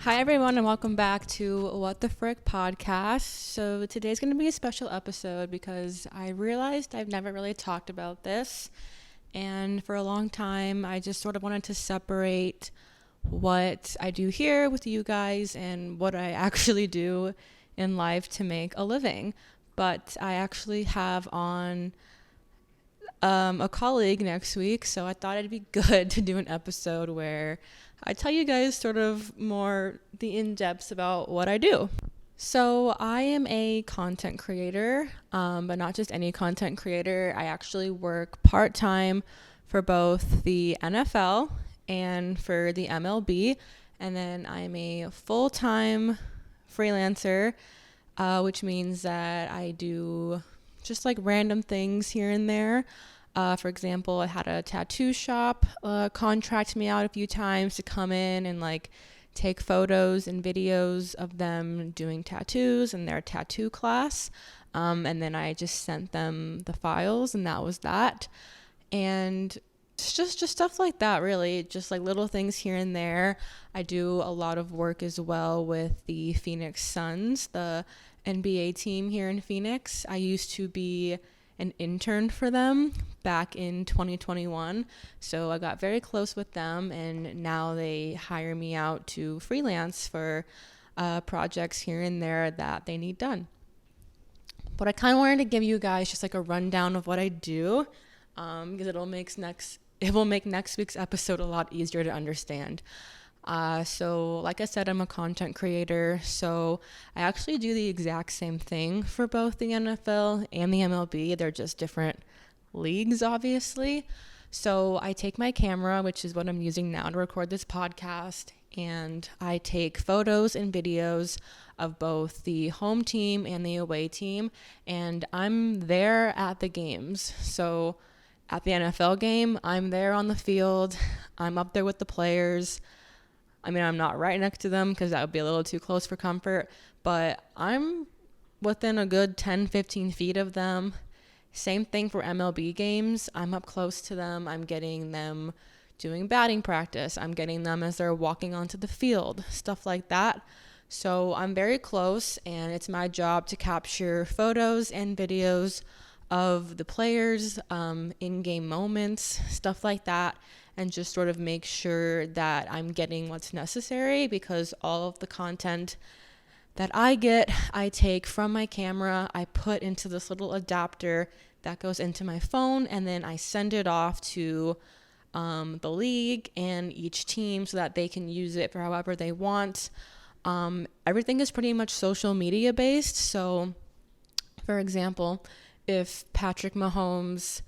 Hi, everyone, and welcome back to What the Frick podcast. So, today's going to be a special episode because I realized I've never really talked about this. And for a long time, I just sort of wanted to separate what I do here with you guys and what I actually do in life to make a living. But I actually have on a colleague next week, so I thought it'd be good to do an episode where I tell you guys sort of more the in-depths about what I do. So I am a content creator, but not just any content creator. I actually work part-time for both the NFL and for the MLB, and then I'm a full-time freelancer, which means that I do just like random things here and there. For example, I had a tattoo shop contract me out a few times to come in and like take photos and videos of them doing tattoos in their tattoo class. And then I just sent them the files, and that was that. And it's just stuff like that, really. Just like little things here and there. I do a lot of work as well with the Phoenix Suns, the NBA team here in Phoenix. I used to be an intern for them back in 2021. So I got very close with them, and now they hire me out to freelance for projects here and there that they need done. But I kind of wanted to give you guys just like a rundown of what I do, because it will make next week's episode a lot easier to understand. So like I said, I'm a content creator, so I actually do the exact same thing for both the NFL and the MLB. They're just different leagues, obviously. So I take my camera, which is what I'm using now to record this podcast, and I take photos and videos of both the home team and the away team, and I'm there at the games. So at the NFL game, I'm there on the field, I'm up there with the players. I mean, I'm not right next to them because that would be a little too close for comfort, but I'm within a good 10, 15 feet of them. Same thing for MLB games. I'm up close to them. I'm getting them doing batting practice. I'm getting them as they're walking onto the field, stuff like that. So I'm very close, and it's my job to capture photos and videos of the players, in-game moments, stuff like that, and just sort of make sure that I'm getting what's necessary, because all of the content that I get, I take from my camera, I put into this little adapter that goes into my phone, and then I send it off to the league and each team so that they can use it for however they want. Everything is pretty much social media based. So, for example, if Patrick Mahomes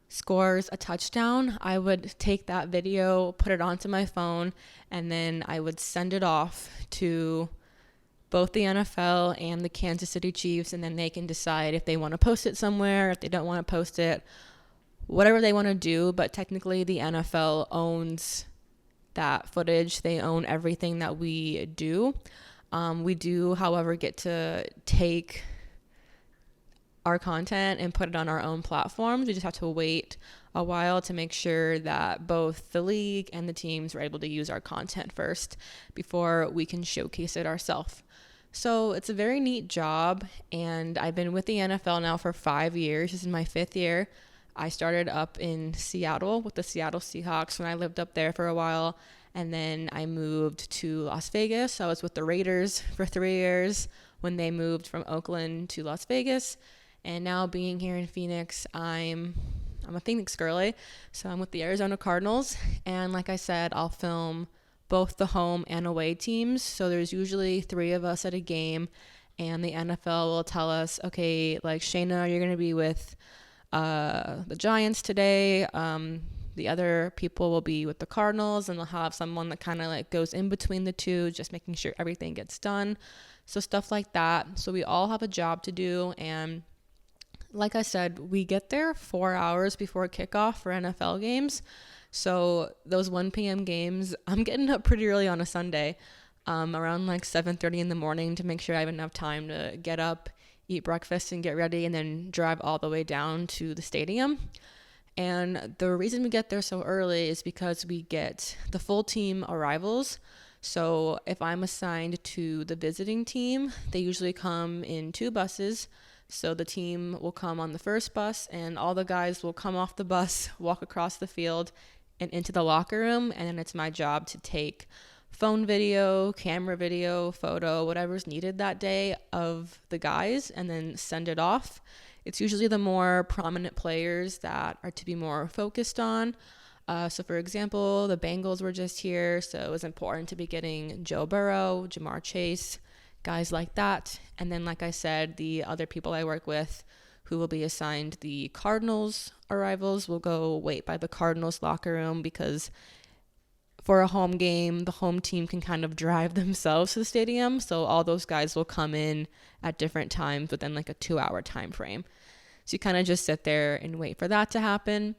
scores a touchdown, I would take that video, put it onto my phone, and then I would send it off to both the NFL and the Kansas City Chiefs, and then they can decide if they want to post it somewhere, if they don't want to post it, whatever they want to do. But technically the NFL owns that footage. They own everything that we do. We do, however, get to take our content and put it on our own platforms. We just have to wait a while to make sure that both the league and the teams are able to use our content first before we can showcase it ourselves. So it's a very neat job, and I've been with the NFL now for 5 years. This is my 5th year. I started up in Seattle with the Seattle Seahawks when I lived up there for a while, and then I moved to Las Vegas. I was with the Raiders for 3 years when they moved from Oakland to Las Vegas. And now being here in Phoenix, I'm a Phoenix girly, so I'm with the Arizona Cardinals. And like I said, I'll film both the home and away teams. So there's usually 3 of us at a game, and the NFL will tell us, okay, like, Shayna, you're going to be with the Giants today. The other people will be with the Cardinals, and they'll have someone that kind of like goes in between the two, just making sure everything gets done. So stuff like that. So we all have a job to do, and like I said, we get there 4 hours before kickoff for NFL games. So those 1 p.m. games, I'm getting up pretty early on a Sunday, around like 7:30 in the morning, to make sure I have enough time to get up, eat breakfast, and get ready, and then drive all the way down to the stadium. And the reason we get there so early is because we get the full team arrivals. So if I'm assigned to the visiting team, they usually come in 2 buses. So the team will come on the first bus, and all the guys will come off the bus, walk across the field and into the locker room. And then it's my job to take phone video, camera video, photo, whatever's needed that day of the guys, and then send it off. It's usually the more prominent players that are to be more focused on. So for example, the Bengals were just here, so it was important to be getting Joe Burrow, Jamar Chase, guys like that. And then, like I said, the other people I work with who will be assigned the Cardinals arrivals will go wait by the Cardinals locker room, because for a home game, the home team can kind of drive themselves to the stadium. So all those guys will come in at different times within like a 2-hour time frame. So you kind of just sit there and wait for that to happen.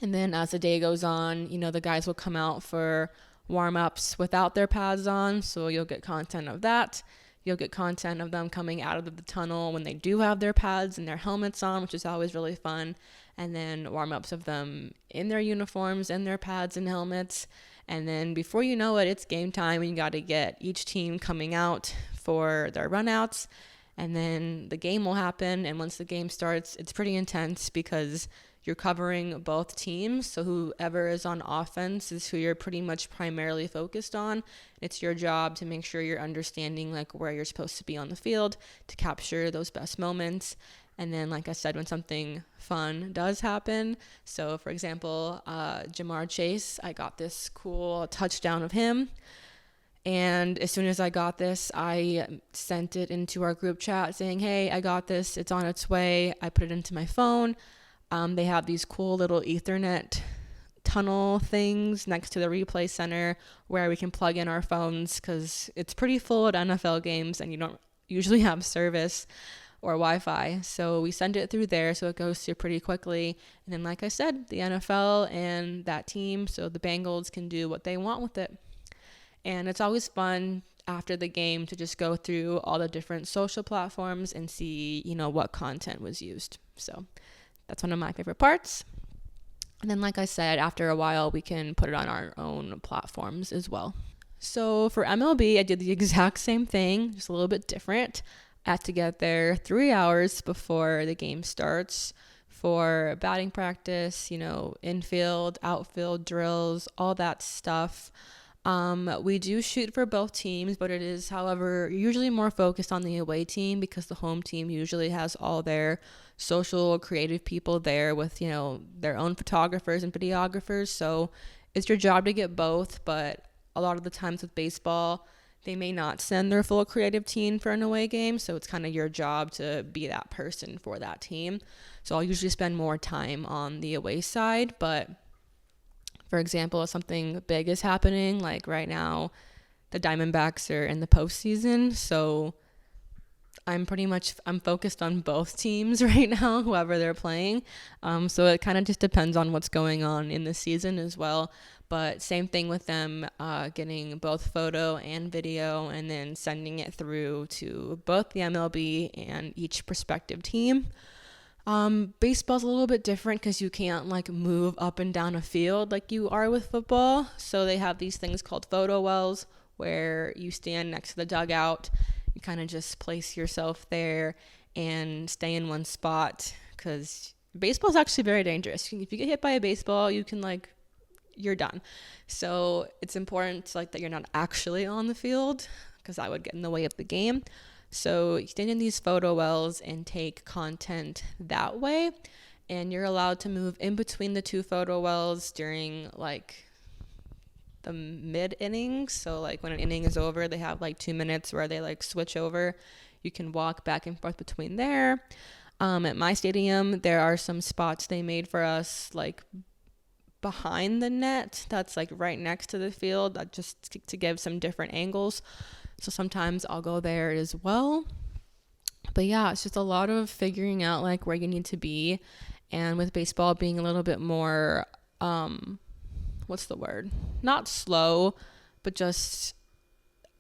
And then as the day goes on, the guys will come out for warm-ups without their pads on. So you'll get content of that. You'll get content of them coming out of the tunnel when they do have their pads and their helmets on, which is always really fun. And then warm-ups of them in their uniforms and their pads and helmets. And then before you know it, it's game time, and you got to get each team coming out for their runouts. And then the game will happen. And once the game starts, it's pretty intense because you're covering both teams. So whoever is on offense is who you're pretty much primarily focused on. It's your job to make sure you're understanding like where you're supposed to be on the field to capture those best moments. And then, like I said, when something fun does happen, so for example, Jamar Chase, I got this cool touchdown of him. And as soon as I got this, I sent it into our group chat saying, hey, I got this. It's on its way. I put it into my phone. They have these cool little Ethernet tunnel things next to the replay center where we can plug in our phones, because it's pretty full at NFL games and you don't usually have service or Wi-Fi. So we send it through there, so it goes through pretty quickly. And then, like I said, the NFL and that team, so the Bengals, can do what they want with it. And it's always fun after the game to just go through all the different social platforms and see, what content was used. So that's one of my favorite parts. And then, like I said, after a while, we can put it on our own platforms as well. So for MLB, I did the exact same thing, just a little bit different. I had to get there 3 hours before the game starts for batting practice, infield, outfield drills, all that stuff. We do shoot for both teams, but it is, however, usually more focused on the away team, because the home team usually has all their social, creative people there with, their own photographers and videographers. So it's your job to get both, but a lot of the times with baseball, they may not send their full creative team for an away game. So it's kind of your job to be that person for that team. So I'll usually spend more time on the away side, but for example, if something big is happening, like right now, the Diamondbacks are in the postseason, so I'm focused on both teams right now, whoever they're playing. So it kind of just depends on what's going on in the season as well. But same thing with them, getting both photo and video and then sending it through to both the MLB and each prospective team. Baseball's a little bit different because you can't move up and down a field like you are with football. So they have these things called photo wells where you stand next to the dugout. You kind of just place yourself there and stay in one spot, because baseball is actually very dangerous. If you get hit by a baseball, you can you're done. So it's important that you're not actually on the field, because that would get in the way of the game. So you stand in these photo wells and take content that way, and you're allowed to move in between the two photo wells during the mid innings. So when an inning is over, they have 2 minutes where they switch over. You can walk back and forth between there. At my stadium, there are some spots they made for us behind the net that's right next to the field, that just to give some different angles. So sometimes I'll go there as well. But yeah, it's just a lot of figuring out where you need to be. And with baseball being a little bit more, what's the word? Not slow, but just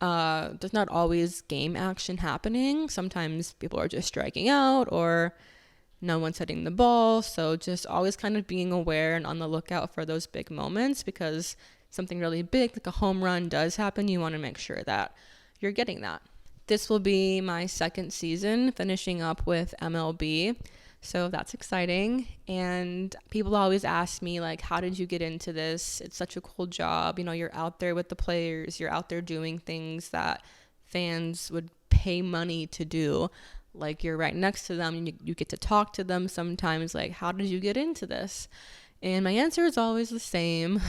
there's not always game action happening. Sometimes people are just striking out or no one's hitting the ball. So just always kind of being aware and on the lookout for those big moments, because something really big, like a home run does happen, you want to make sure that you're getting that. This will be my second season, finishing up with MLB. So that's exciting. And people always ask me, like, how did you get into this? It's such a cool job. You know, you're out there with the players. You're out there doing things that fans would pay money to do. Like, you're right next to them. You get to talk to them sometimes. Like, how did you get into this? And my answer is always the same.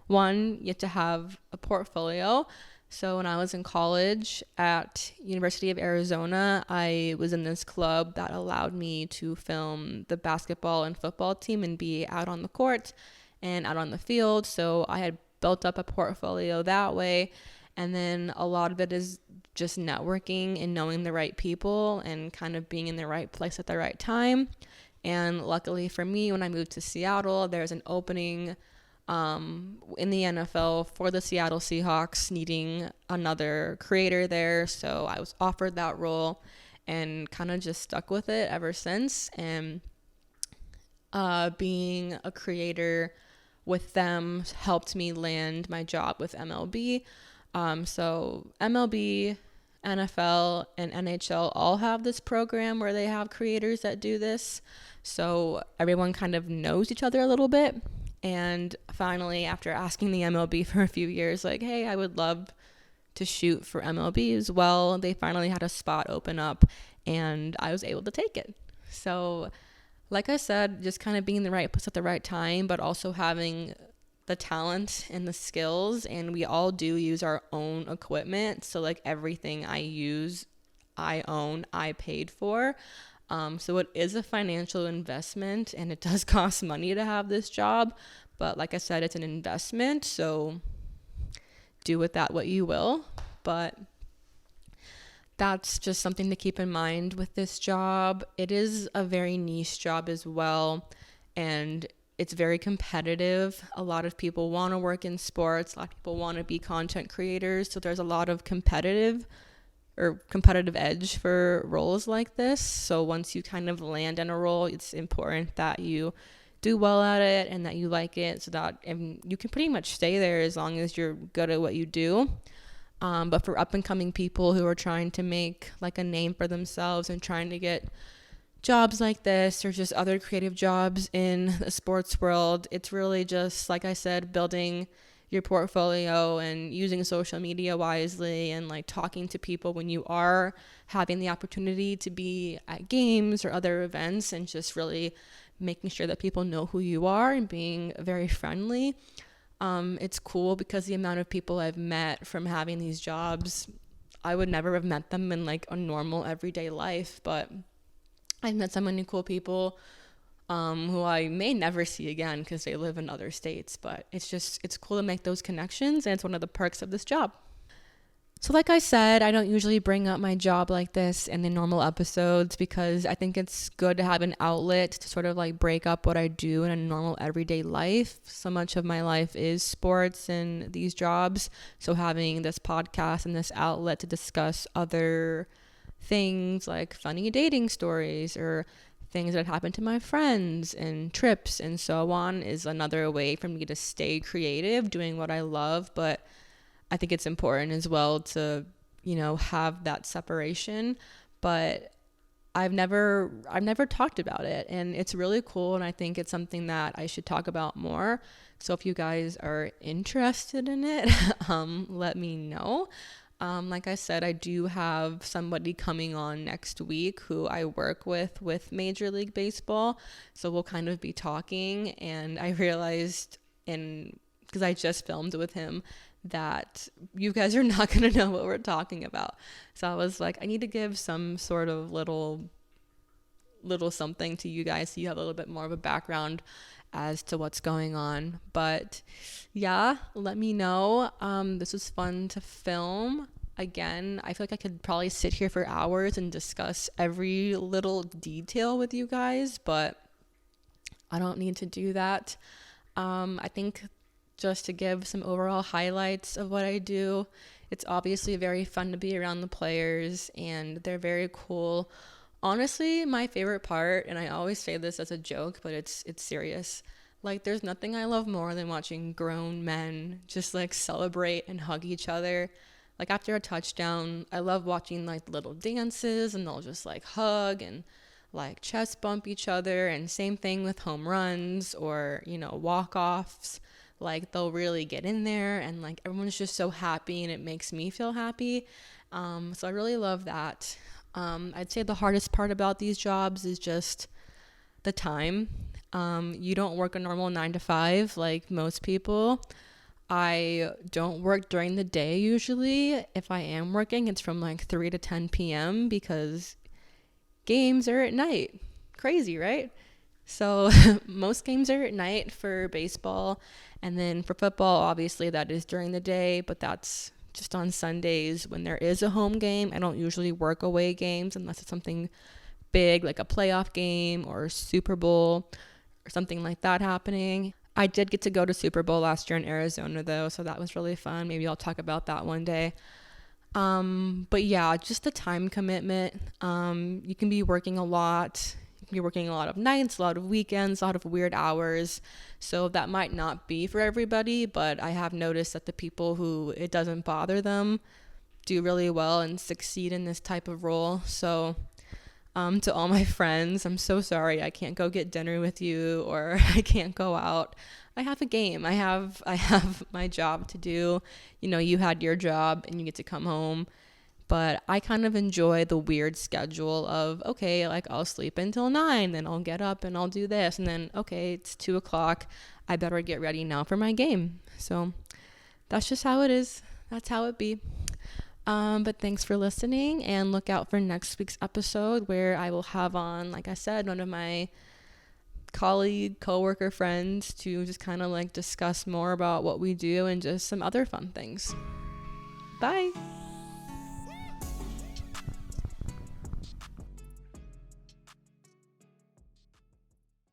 One, you have to have a portfolio. So when I was in college at University of Arizona, I was in this club that allowed me to film the basketball and football team and be out on the court and out on the field. So I had built up a portfolio that way. And then a lot of it is just networking and knowing the right people and kind of being in the right place at the right time. And luckily for me, when I moved to Seattle, there's an opening in the NFL for the Seattle Seahawks, needing another creator there. So I was offered that role and kind of just stuck with it ever since. And being a creator with them helped me land my job with MLB. So MLB, NFL, and NHL all have this program where they have creators that do this. So everyone kind of knows each other a little bit. And finally, after asking the MLB for a few years, like, hey, I would love to shoot for MLB as well, they finally had a spot open up and I was able to take it. So like I said, just kind of being in the right place at the right time, but also having the talent and the skills. And we all do use our own equipment. So like everything I use, I own, I paid for. So it is a financial investment and it does cost money to have this job. But like I said, it's an investment. So do with that what you will. But that's just something to keep in mind with this job. It is a very niche job as well. And it's very competitive. A lot of people want to work in sports. A lot of people want to be content creators. So there's a lot of competitive edge for roles like this. So once you kind of land in a role, it's important that you do well at it and that you like it, so that you can pretty much stay there as long as you're good at what you do. But for up and coming people who are trying to make like a name for themselves and trying to get jobs like this or just other creative jobs in the sports world, it's really just, like I said, building your portfolio and using social media wisely and like talking to people when you are having the opportunity to be at games or other events, and just really making sure that people know who you are and being very friendly. It's cool because the amount of people I've met from having these jobs, I would never have met them in like a normal everyday life, but I've met so many cool people who I may never see again because they live in other states. But it's cool to make those connections, and it's one of the perks of this job. So like I said, I don't usually bring up my job like this in the normal episodes because I think it's good to have an outlet to sort of like break up what I do in a normal everyday life. So much of my life is sports and these jobs. So having this podcast and this outlet to discuss other things like funny dating stories or things that happen to my friends and trips and so on is another way for me to stay creative, doing what I love. But I think it's important as well to, have that separation. But I've never talked about it, and it's really cool. And I think it's something that I should talk about more. So if you guys are interested in it, let me know. Like I said, I do have somebody coming on next week who I work with Major League Baseball. So we'll kind of be talking, and I realized because I just filmed with him, that you guys are not going to know what we're talking about. So I was like, I need to give some sort of little something to you guys so you have a little bit more of a background as to what's going on. But yeah, let me know. This was fun to film. Again, I feel like I could probably sit here for hours and discuss every little detail with you guys, but I don't need to do that. I think just to give some overall highlights of what I do, it's obviously very fun to be around the players, and they're very cool. Honestly, my favorite part, and I always say this as a joke, but it's serious, Like, there's nothing I love more than watching grown men just like celebrate and hug each other. Like, after a touchdown, I love watching like little dances, and they'll just like hug and like chest bump each other. And same thing with home runs or, walk offs. Like, they'll really get in there, and like everyone's just so happy, and it makes me feel happy. So I really love that. I'd say the hardest part about these jobs is just the time. You don't work a normal 9 to 5 like most people. I don't work during the day usually. If I am working, it's from like 3 to 10 p.m. because games are at night. Crazy, right? So most games are at night for baseball. And then for football, obviously that is during the day, but that's just on Sundays when there is a home game. I don't usually work away games unless it's something big like a playoff game or Super Bowl or something like that happening. I did get to go to Super Bowl last year in Arizona though, so that was really fun. Maybe I'll talk about that one day. But yeah, just the time commitment. You can be working a lot. You can be working a lot of nights, a lot of weekends, a lot of weird hours. So that might not be for everybody, but I have noticed that the people who it doesn't bother them do really well and succeed in this type of role. So to all my friends, I'm so sorry I can't go get dinner with you, or I can't go out. I have a game. I have my job to do. You had your job and you get to come home. But I kind of enjoy the weird schedule of, okay, like I'll sleep until 9, then I'll get up and I'll do this. And then, okay, it's 2 o'clock. I better get ready now for my game. So that's just how it is. That's how it be. But thanks for listening, and look out for next week's episode where I will have on, like I said, one of my coworker friends to just kind of like discuss more about what we do and just some other fun things. Bye.